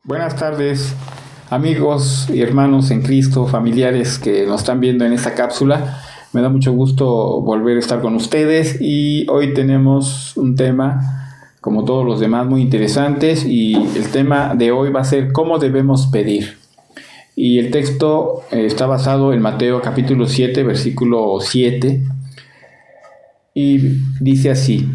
Buenas tardes, amigos y hermanos en Cristo, familiares que nos están viendo en esta cápsula. Me da mucho gusto volver a estar con ustedes y hoy tenemos un tema, como todos los demás, muy interesantes, y el tema de hoy va a ser cómo debemos pedir. Y el texto está basado en Mateo capítulo 7, versículo 7, y dice así: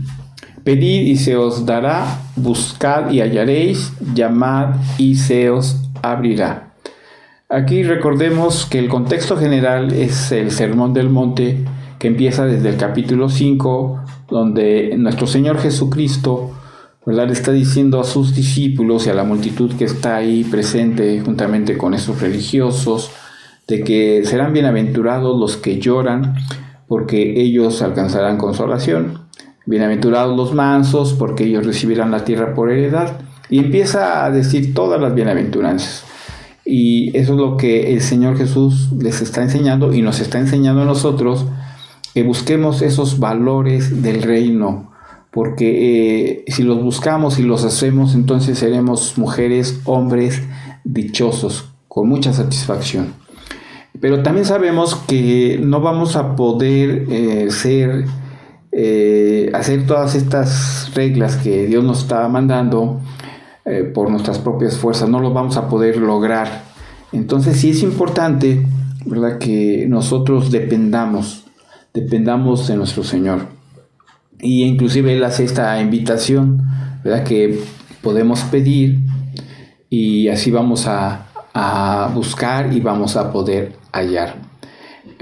Pedid y se os dará, buscad y hallaréis, llamad y se os abrirá. Aquí recordemos que el contexto general es el Sermón del Monte, que empieza desde el capítulo 5, donde nuestro Señor Jesucristo, ¿verdad?, le está diciendo a sus discípulos y a la multitud que está ahí presente juntamente con esos religiosos, de que serán bienaventurados los que lloran, porque ellos alcanzarán consolación. Bienaventurados los mansos, porque ellos recibirán la tierra por heredad. Y empieza a decir todas las bienaventuranzas. Y eso es lo que el Señor Jesús les está enseñando y nos está enseñando a nosotros, que busquemos esos valores del reino. Porque si los buscamos y los hacemos, entonces seremos mujeres, hombres dichosos, con mucha satisfacción. Pero también sabemos que no vamos a poder hacer todas estas reglas que Dios nos está mandando por nuestras propias fuerzas. No lo vamos a poder lograr. Entonces sí es importante, ¿verdad?, que nosotros dependamos de nuestro Señor. Y inclusive Él hace esta invitación, ¿verdad?, que podemos pedir y así vamos a buscar y vamos a poder hallar.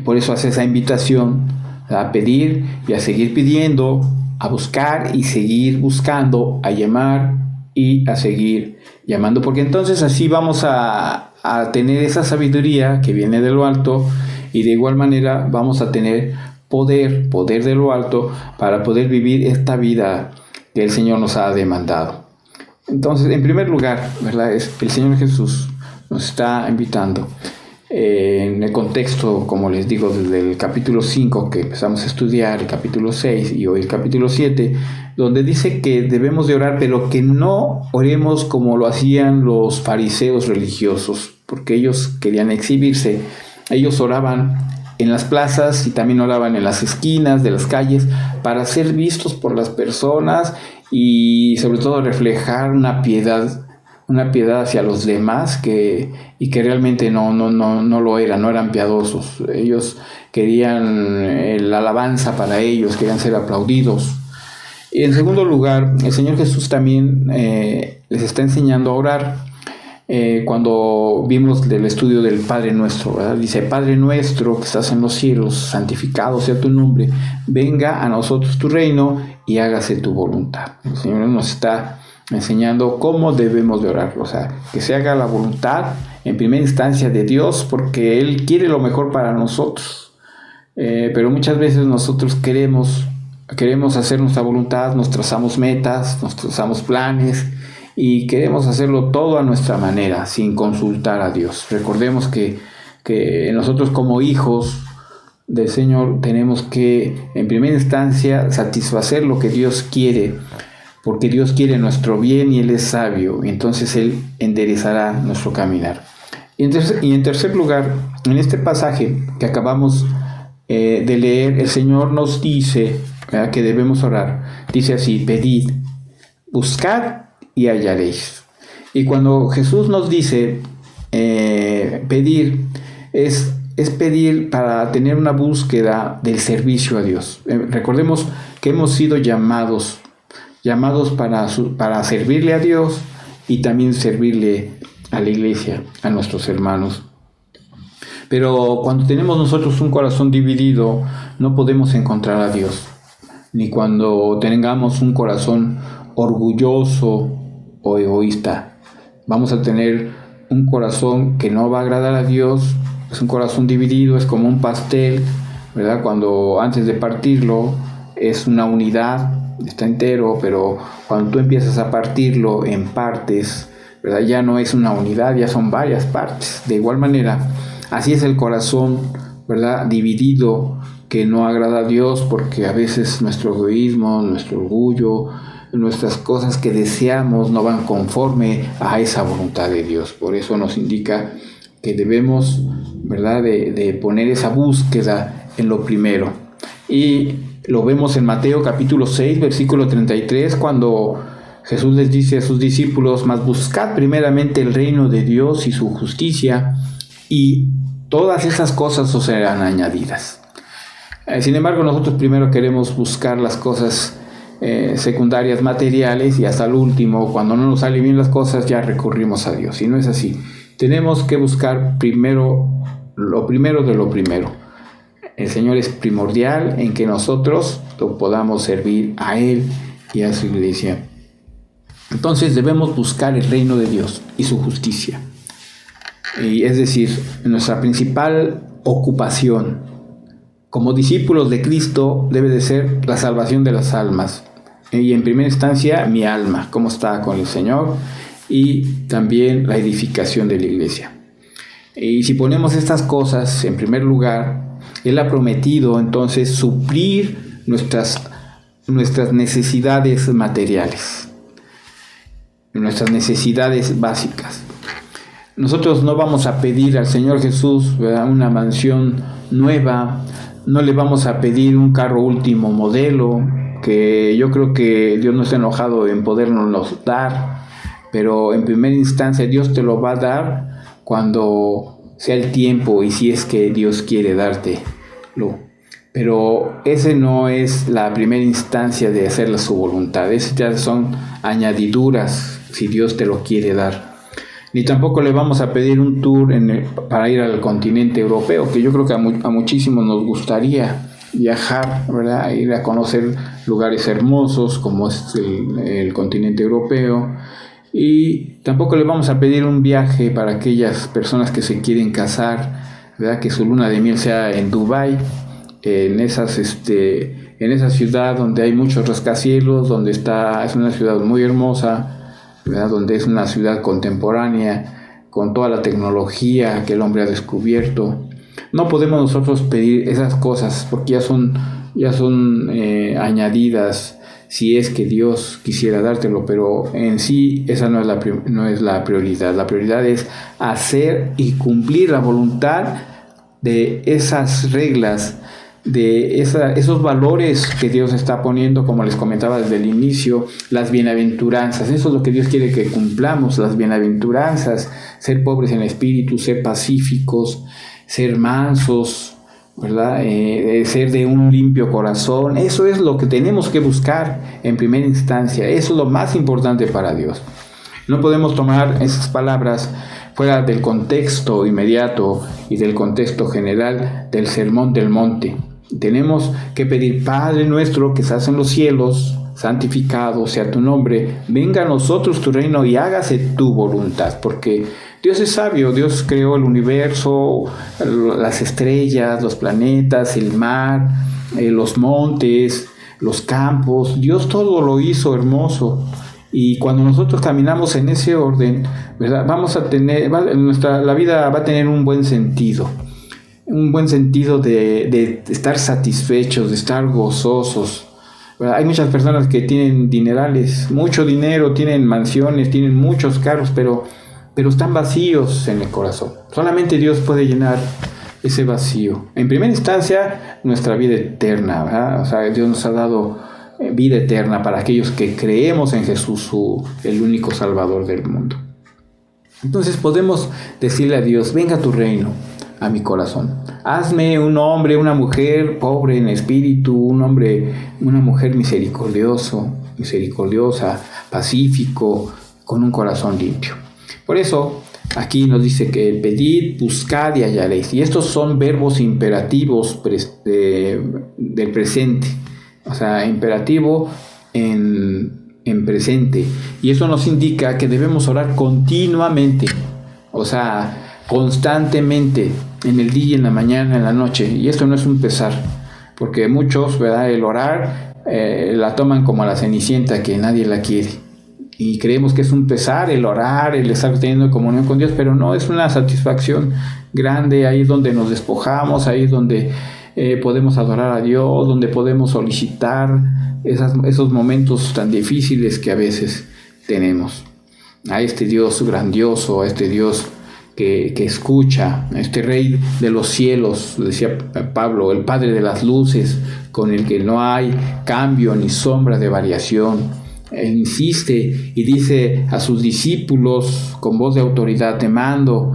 Por eso hace esa invitación a pedir y a seguir pidiendo, a buscar y seguir buscando, a llamar y a seguir llamando, porque entonces así vamos a tener esa sabiduría que viene de lo alto, y de igual manera vamos a tener poder de lo alto para poder vivir esta vida que el Señor nos ha demandado. Entonces, en primer lugar, ¿verdad?, el Señor Jesús nos está invitando en el contexto, como les digo, desde el capítulo 5 que empezamos a estudiar, el capítulo 6 y hoy el capítulo 7, donde dice que debemos de orar, pero que no oremos como lo hacían los fariseos religiosos, porque ellos querían exhibirse. Ellos oraban en las plazas y también oraban en las esquinas de las calles para ser vistos por las personas y sobre todo reflejar una piedad hacia los demás y que realmente no lo eran, no eran piadosos. Ellos querían la alabanza para ellos, querían ser aplaudidos. Y en segundo lugar, el Señor Jesús también les está enseñando a orar. Cuando vimos del estudio del Padre Nuestro, ¿verdad?, dice: Padre nuestro que estás en los cielos, santificado sea tu nombre, venga a nosotros tu reino y hágase tu voluntad. El Señor nos está enseñando cómo debemos de orar, o sea, que se haga la voluntad en primera instancia de Dios, porque Él quiere lo mejor para nosotros, pero muchas veces nosotros queremos hacer nuestra voluntad, nos trazamos metas, nos trazamos planes y queremos hacerlo todo a nuestra manera, sin consultar a Dios. Recordemos que nosotros como hijos del Señor tenemos que en primera instancia satisfacer lo que Dios quiere, porque Dios quiere nuestro bien y Él es sabio, y entonces Él enderezará nuestro caminar. Y en tercer lugar, en este pasaje que acabamos de leer, el Señor nos dice, ¿verdad?, que debemos orar. Dice así: pedid, buscad y hallaréis. Y cuando Jesús nos dice pedir, es pedir para tener una búsqueda del servicio a Dios. Recordemos que hemos sido llamados para servirle a Dios y también servirle a la iglesia, a nuestros hermanos. Pero cuando tenemos nosotros un corazón dividido, no podemos encontrar a Dios. Ni cuando tengamos un corazón orgulloso o egoísta. Vamos a tener un corazón que no va a agradar a Dios. Es un corazón dividido, es como un pastel, ¿verdad? Cuando antes de partirlo es una unidad, está entero, pero cuando tú empiezas a partirlo en partes, ¿verdad?, ya no es una unidad, ya son varias partes. De igual manera, así es el corazón, ¿verdad?, dividido, que no agrada a Dios, porque a veces nuestro egoísmo, nuestro orgullo, nuestras cosas que deseamos no van conforme a esa voluntad de Dios. Por eso nos indica que debemos, ¿verdad?, de poner esa búsqueda en lo primero. Y lo vemos en Mateo capítulo 6, versículo 33, cuando Jesús les dice a sus discípulos: mas buscad primeramente el reino de Dios y su justicia, y todas esas cosas os serán añadidas. Sin embargo, nosotros primero queremos buscar las cosas secundarias, materiales, y hasta el último, cuando no nos salen bien las cosas, ya recurrimos a Dios. Y no es así. Tenemos que buscar primero lo primero de lo primero. El Señor es primordial en que nosotros lo podamos servir a Él y a su iglesia. Entonces debemos buscar el reino de Dios y su justicia. Y es decir, nuestra principal ocupación como discípulos de Cristo debe de ser la salvación de las almas. Y en primera instancia, mi alma, cómo está con el Señor, y también la edificación de la iglesia. Y si ponemos estas cosas en primer lugar, Él ha prometido entonces suplir nuestras necesidades materiales, nuestras necesidades básicas. Nosotros no vamos a pedir al Señor Jesús, ¿verdad?, una mansión nueva, no le vamos a pedir un carro último modelo, que yo creo que Dios no está enojado en podernos dar, pero en primera instancia Dios te lo va a dar cuando sea el tiempo y si es que Dios quiere dártelo. Pero ese no es la primera instancia de hacer su voluntad. Esas ya son añadiduras si Dios te lo quiere dar. Ni tampoco le vamos a pedir un tour para ir al continente europeo, que yo creo que a muchísimos nos gustaría viajar, ¿verdad?, ir a conocer lugares hermosos como es el continente europeo. Y tampoco le vamos a pedir un viaje para aquellas personas que se quieren casar, ¿verdad?, que su luna de miel sea en Dubái, en esa ciudad donde hay muchos rascacielos, donde es una ciudad muy hermosa, ¿verdad?, donde es una ciudad contemporánea con toda la tecnología que el hombre ha descubierto. No podemos nosotros pedir esas cosas porque ya son añadidas si es que Dios quisiera dártelo, pero en sí esa no es la prioridad. La prioridad es hacer y cumplir la voluntad de esas reglas, de esos valores que Dios está poniendo, como les comentaba desde el inicio, las bienaventuranzas. Eso es lo que Dios quiere que cumplamos, las bienaventuranzas: ser pobres en espíritu, ser pacíficos, ser mansos, ¿verdad?, ser de un limpio corazón. Eso es lo que tenemos que buscar en primera instancia. Eso es lo más importante para Dios. No podemos tomar esas palabras fuera del contexto inmediato y del contexto general del Sermón del Monte. Tenemos que pedir: Padre nuestro que estás en los cielos, santificado sea tu nombre, venga a nosotros tu reino y hágase tu voluntad. Porque Dios es sabio. Dios creó el universo, las estrellas, los planetas, el mar, los montes, los campos. Dios todo lo hizo hermoso. Y cuando nosotros caminamos en ese orden, ¿verdad?, la vida va a tener un buen sentido de estar satisfechos, de estar gozosos, ¿verdad? Hay muchas personas que tienen dinerales, mucho dinero, tienen mansiones, tienen muchos carros, pero están vacíos en el corazón. Solamente Dios puede llenar ese vacío. En primera instancia, nuestra vida eterna, ¿verdad? O sea, Dios nos ha dado vida eterna para aquellos que creemos en Jesús, el único Salvador del mundo. Entonces podemos decirle a Dios: venga tu reino a mi corazón. Hazme un hombre, una mujer pobre en espíritu, un hombre, una mujer misericordiosa, pacífico, con un corazón limpio. Por eso aquí nos dice que pedid, buscad y hallaréis. Y estos son verbos imperativos del presente. O sea, imperativo en presente. Y eso nos indica que debemos orar continuamente. O sea, constantemente, en el día, en la mañana, en la noche. Y esto no es un pesar, porque muchos, ¿verdad?, el orar la toman como a la Cenicienta, que nadie la quiere. Y creemos que es un pesar el orar, el estar teniendo comunión con Dios, pero no, es una satisfacción grande. Ahí es donde nos despojamos, ahí es donde podemos adorar a Dios, donde podemos solicitar esos momentos tan difíciles que a veces tenemos. A este Dios grandioso, a este Dios que escucha, a este Rey de los cielos, decía Pablo, el Padre de las luces, con el que no hay cambio ni sombra de variación. Él insiste y dice a sus discípulos con voz de autoridad: te mando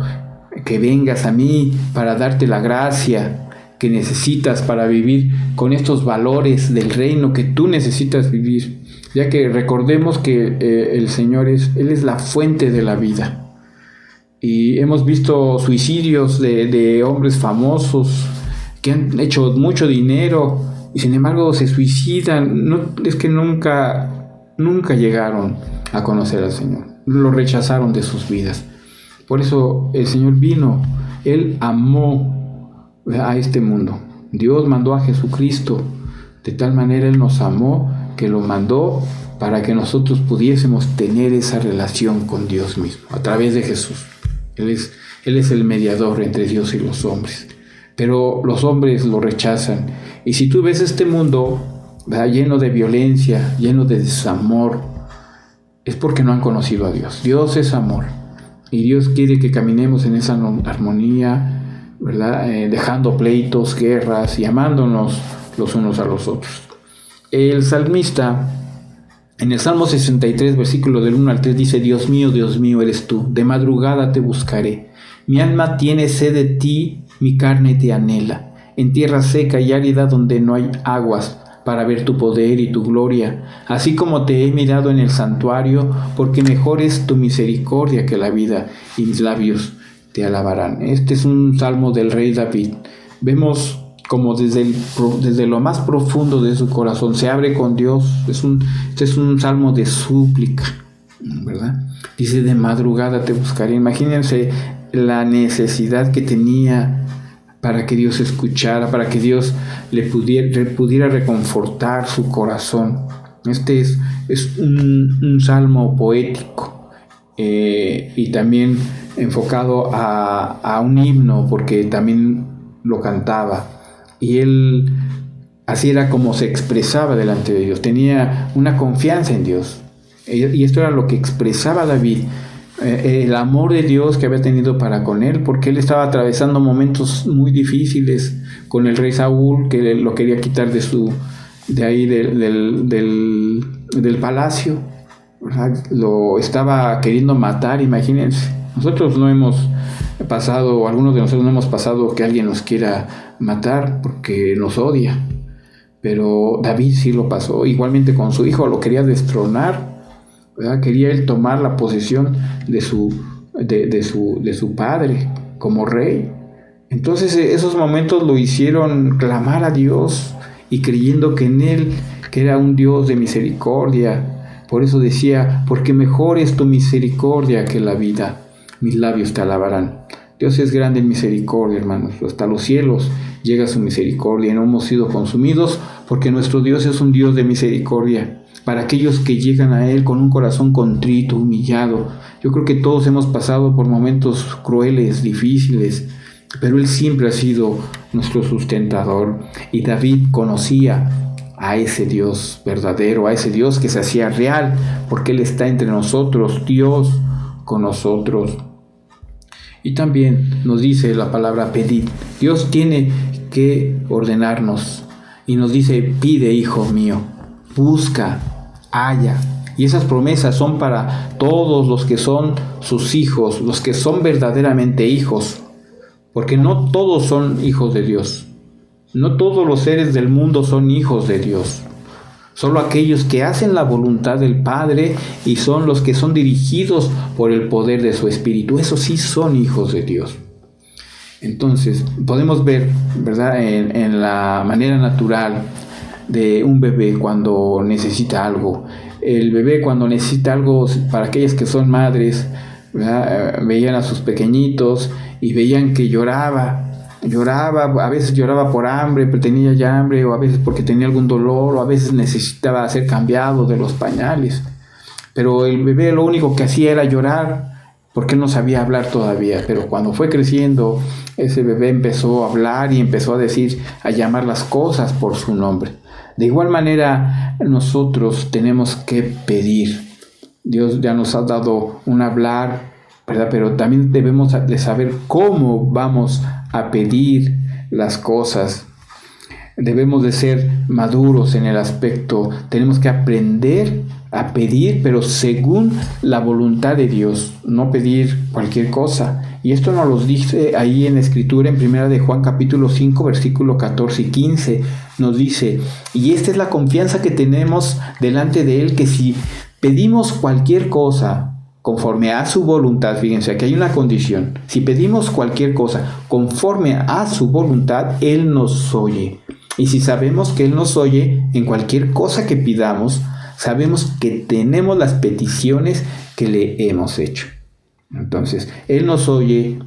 que vengas a mí para darte la gracia que necesitas para vivir con estos valores del reino que tú necesitas vivir, ya que recordemos que el Señor Él es la fuente de la vida. Y hemos visto suicidios de hombres famosos que han hecho mucho dinero y sin embargo se suicidan. No, es que nunca llegaron a conocer al Señor, lo rechazaron de sus vidas. Por eso el Señor vino, Él amó a este mundo. Dios mandó a Jesucristo, de tal manera Él nos amó que lo mandó para que nosotros pudiésemos tener esa relación con Dios mismo, a través de Jesús. Él es el mediador entre Dios y los hombres, pero los hombres lo rechazan. Y si tú ves este mundo, ¿verdad?, lleno de violencia, lleno de desamor, es porque no han conocido a Dios. Dios es amor y Dios quiere que caminemos en esa armonía, ¿verdad?, dejando pleitos, guerras y amándonos los unos a los otros. El salmista, en el Salmo 63, versículo del 1 al 3, dice: Dios mío, eres tú, de madrugada te buscaré. Mi alma tiene sed de ti, mi carne te anhela, en tierra seca y árida donde no hay aguas, para ver tu poder y tu gloria, así como te he mirado en el santuario, porque mejor es tu misericordia que la vida, y mis labios te alabarán. Este es un salmo del rey David. Vemos como desde lo más profundo de su corazón se abre con Dios. Este es un salmo de súplica, ¿verdad? Dice: de madrugada te buscaré. Imagínense la necesidad que tenía para que Dios escuchara, para que Dios le pudiera reconfortar su corazón. Este es un salmo poético y también enfocado a un himno, porque también lo cantaba. Y él, así era como se expresaba delante de Dios. Tenía una confianza en Dios. Y esto era lo que expresaba David. El amor de Dios que había tenido para con él, porque él estaba atravesando momentos muy difíciles con el rey Saúl, que lo quería quitar de ahí del palacio, ¿verdad? Lo estaba queriendo matar, imagínense. Nosotros no hemos pasado, algunos de nosotros no hemos pasado que alguien nos quiera matar porque nos odia, pero David sí lo pasó. Igualmente con su hijo, lo quería destronar, ¿verdad? Quería él tomar la posesión de su padre como rey. Entonces esos momentos lo hicieron clamar a Dios y creyendo que en él, que era un Dios de misericordia. Por eso decía: porque mejor es tu misericordia que la vida, mis labios te alabarán. Dios es grande en misericordia, hermanos. Hasta los cielos llega su misericordia y no hemos sido consumidos, porque nuestro Dios es un Dios de misericordia para aquellos que llegan a Él con un corazón contrito, humillado. Yo creo que todos hemos pasado por momentos crueles, difíciles, pero Él siempre ha sido nuestro sustentador. Y David conocía a ese Dios verdadero, a ese Dios que se hacía real, porque Él está entre nosotros, Dios con nosotros. Y también nos dice la palabra pedid. Dios tiene que ordenarnos y nos dice: pide, hijo mío, busca, halla. Y esas promesas son para todos los que son sus hijos, los que son verdaderamente hijos, porque no todos son hijos de Dios. No todos los seres del mundo son hijos de Dios. Solo aquellos que hacen la voluntad del Padre y son los que son dirigidos por el poder de su Espíritu. Esos sí son hijos de Dios. Entonces, podemos ver, ¿verdad?, en la manera natural de un bebé cuando necesita algo. El bebé cuando necesita algo, para aquellas que son madres, ¿verdad?, veían a sus pequeñitos y veían que lloraba, a veces lloraba por hambre, pero tenía ya hambre, o a veces porque tenía algún dolor, o a veces necesitaba ser cambiado de los pañales. Pero el bebé lo único que hacía era llorar, porque él no sabía hablar todavía, pero cuando fue creciendo, ese bebé empezó a hablar y empezó a decir, a llamar las cosas por su nombre. De igual manera, nosotros tenemos que pedir. Dios ya nos ha dado un hablar, ¿verdad? Pero también debemos de saber cómo vamos a pedir las cosas. Debemos de ser maduros en el aspecto. Tenemos que aprender a pedir, pero según la voluntad de Dios, no pedir cualquier cosa. Y esto nos lo dice ahí en la Escritura, en 1 de Juan capítulo 5, versículo 14 y 15. Nos dice, y esta es la confianza que tenemos delante de Él, que si pedimos cualquier cosa conforme a su voluntad, fíjense, aquí hay una condición. Si pedimos cualquier cosa conforme a su voluntad, Él nos oye. Y si sabemos que Él nos oye en cualquier cosa que pidamos, sabemos que tenemos las peticiones que le hemos hecho. Entonces, Él nos oye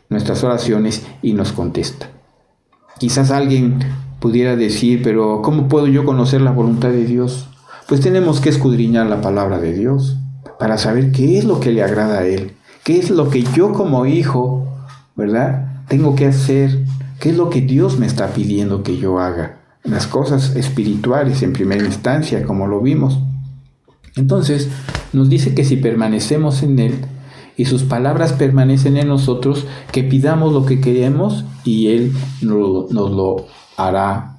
nuestras oraciones y nos contesta. Quizás alguien pudiera decir, pero ¿cómo puedo yo conocer la voluntad de Dios? Pues tenemos que escudriñar la palabra de Dios para saber qué es lo que le agrada a Él, qué es lo que yo como hijo, ¿verdad?, tengo que hacer, qué es lo que Dios me está pidiendo que yo haga. Las cosas espirituales en primera instancia, como lo vimos. Entonces, nos dice que si permanecemos en Él y sus palabras permanecen en nosotros, que pidamos lo que queremos y Él nos lo hará,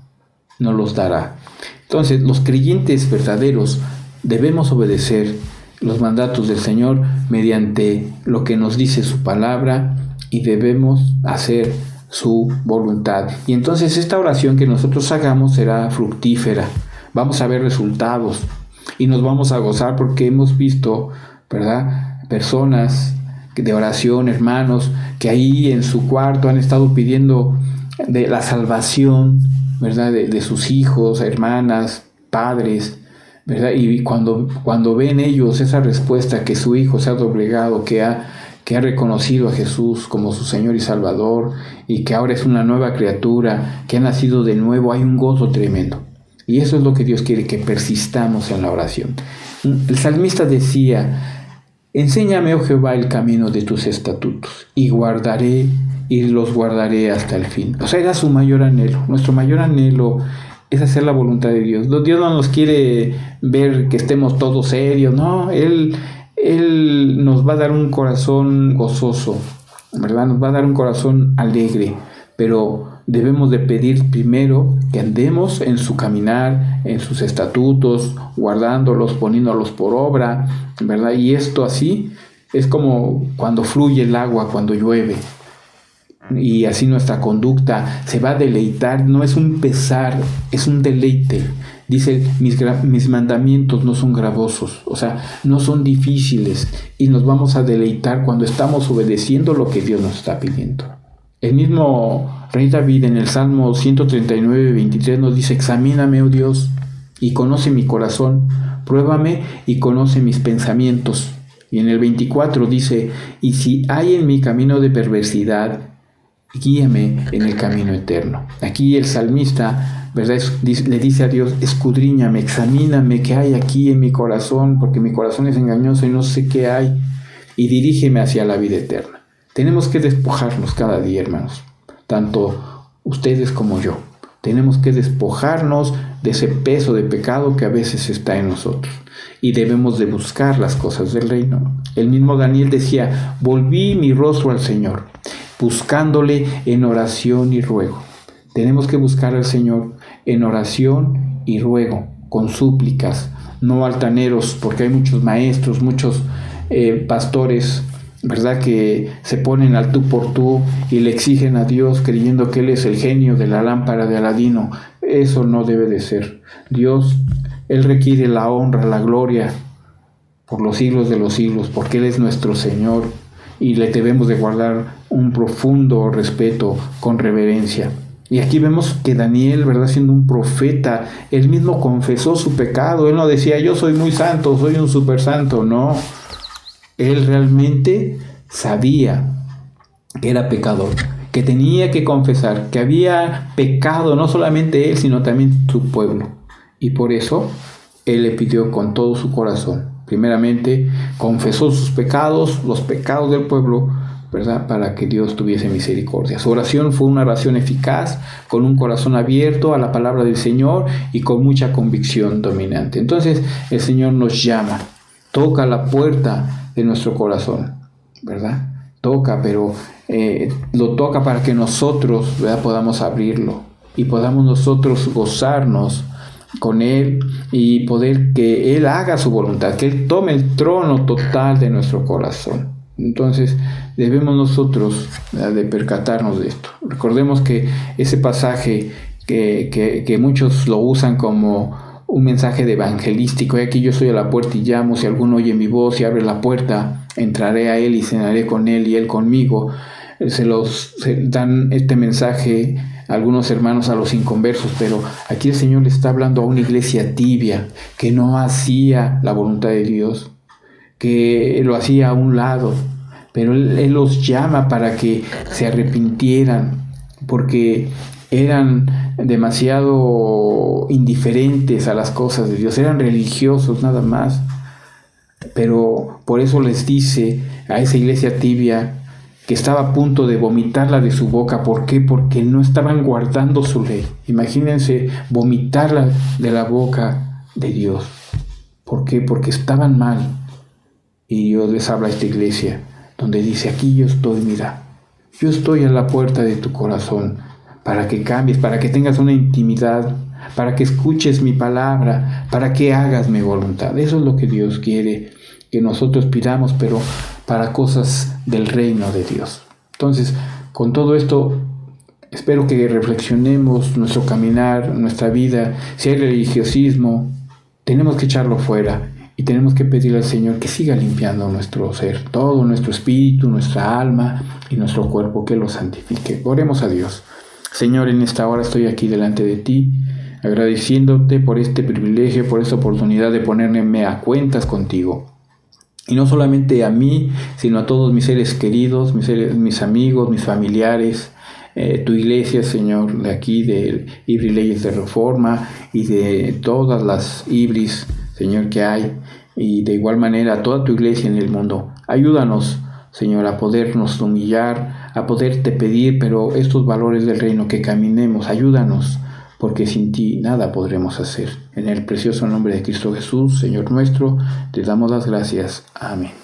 nos los dará. Entonces, los creyentes verdaderos debemos obedecer los mandatos del Señor mediante lo que nos dice su palabra y debemos hacer su voluntad. Y entonces esta oración que nosotros hagamos será fructífera. Vamos a ver resultados y nos vamos a gozar porque hemos visto, ¿verdad?, personas de oración, hermanos, que ahí en su cuarto han estado pidiendo de la salvación, ¿verdad?, de sus hijos, hermanas, padres, ¿verdad? Y cuando ven ellos esa respuesta, que su hijo se ha doblegado, que ha reconocido a Jesús como su Señor y Salvador, y que ahora es una nueva criatura, que ha nacido de nuevo, hay un gozo tremendo. Y eso es lo que Dios quiere, que persistamos en la oración. El salmista decía, enséñame, oh Jehová, el camino de tus estatutos, y los guardaré hasta el fin. O sea, era su mayor anhelo. Nuestro mayor anhelo es hacer la voluntad de Dios. Dios no nos quiere ver que estemos todos serios, no. Él nos va a dar un corazón gozoso, ¿verdad? Nos va a dar un corazón alegre, pero debemos de pedir primero que andemos en su caminar, en sus estatutos, guardándolos, poniéndolos por obra, ¿verdad? Y esto así es como cuando fluye el agua, cuando llueve. Y así nuestra conducta se va a deleitar, no es un pesar, es un deleite. Dice, mis mandamientos no son gravosos, o sea, no son difíciles, y nos vamos a deleitar cuando estamos obedeciendo lo que Dios nos está pidiendo. El mismo rey David en el Salmo 139, 23 nos dice, examíname, oh Dios, y conoce mi corazón, pruébame y conoce mis pensamientos. Y en el 24 dice, y si hay en mi camino de perversidad, guíame en el camino eterno. Aquí el salmista, ¿verdad?, le dice a Dios, escudriñame, examíname qué hay aquí en mi corazón, porque mi corazón es engañoso y no sé qué hay, y dirígeme hacia la vida eterna. Tenemos que despojarnos cada día, hermanos, tanto ustedes como yo. Tenemos que despojarnos de ese peso de pecado que a veces está en nosotros, y debemos de buscar las cosas del reino. El mismo Daniel decía, volví mi rostro al Señor, buscándole en oración y ruego. Tenemos que buscar al Señor en oración y ruego, con súplicas, no altaneros, porque hay muchos maestros, muchos pastores, ¿verdad?, que se ponen al tú por tú y le exigen a Dios creyendo que Él es el genio de la lámpara de Aladino. Eso no debe de ser. Dios, Él requiere la honra, la gloria por los siglos de los siglos, porque Él es nuestro Señor y le debemos de guardar un profundo respeto con reverencia. Y aquí vemos que Daniel, ¿verdad?, siendo un profeta, él mismo confesó su pecado. Él no decía, yo soy muy santo, soy un super santo. No, él realmente sabía que era pecador, que tenía que confesar, que había pecado no solamente él, sino también su pueblo. Y por eso él le pidió con todo su corazón. Primeramente, confesó sus pecados, los pecados del pueblo, ¿verdad? Para que Dios tuviese misericordia. Su oración fue una oración eficaz, con un corazón abierto a la palabra del Señor y con mucha convicción dominante. Entonces, el Señor nos llama, toca la puerta de nuestro corazón, ¿verdad? Toca, pero lo toca para que nosotros, ¿verdad?, podamos abrirlo y podamos nosotros gozarnos con Él y poder que Él haga su voluntad, que Él tome el trono total de nuestro corazón. Entonces debemos nosotros, ¿verdad?, de percatarnos de esto. Recordemos que ese pasaje que muchos lo usan como un mensaje de evangelístico: he aquí yo soy a la puerta y llamo, si alguno oye mi voz y abre la puerta, entraré a Él y cenaré con Él y Él conmigo. Se dan este mensaje algunos hermanos a los inconversos, pero aquí el Señor le está hablando a una iglesia tibia que no hacía la voluntad de Dios, que lo hacía a un lado, pero Él los llama para que se arrepintieran, porque eran demasiado indiferentes a las cosas de Dios, eran religiosos nada más. Pero por eso les dice a esa iglesia tibia que estaba a punto de vomitarla de su boca. ¿Por qué? Porque no estaban guardando su ley. Imagínense vomitarla de la boca de Dios. ¿Por qué? Porque estaban mal. Y Dios les habla a esta iglesia, donde dice: aquí yo estoy, mira, yo estoy a la puerta de tu corazón, para que cambies, para que tengas una intimidad, para que escuches mi palabra, para que hagas mi voluntad. Eso es lo que Dios quiere que nosotros pidamos, pero para cosas del reino de Dios. Entonces, con todo esto, espero que reflexionemos nuestro caminar, nuestra vida. Si hay religiosismo, tenemos que echarlo fuera y tenemos que pedirle al Señor que siga limpiando nuestro ser, todo nuestro espíritu, nuestra alma y nuestro cuerpo, que lo santifique. Oremos a Dios. Señor, en esta hora estoy aquí delante de ti, agradeciéndote por este privilegio, por esta oportunidad de ponerme a cuentas contigo. Y no solamente a mí, sino a todos mis seres queridos, mis amigos, mis familiares, tu iglesia, Señor, de aquí, de Ibri Leyes de Reforma y de todas las Ibris, Señor, que hay, y de igual manera a toda tu iglesia en el mundo. Ayúdanos, Señor, a podernos humillar, a poderte pedir, pero estos valores del reino, que caminemos, ayúdanos, porque sin ti nada podremos hacer. En el precioso nombre de Cristo Jesús, Señor nuestro, te damos las gracias. Amén.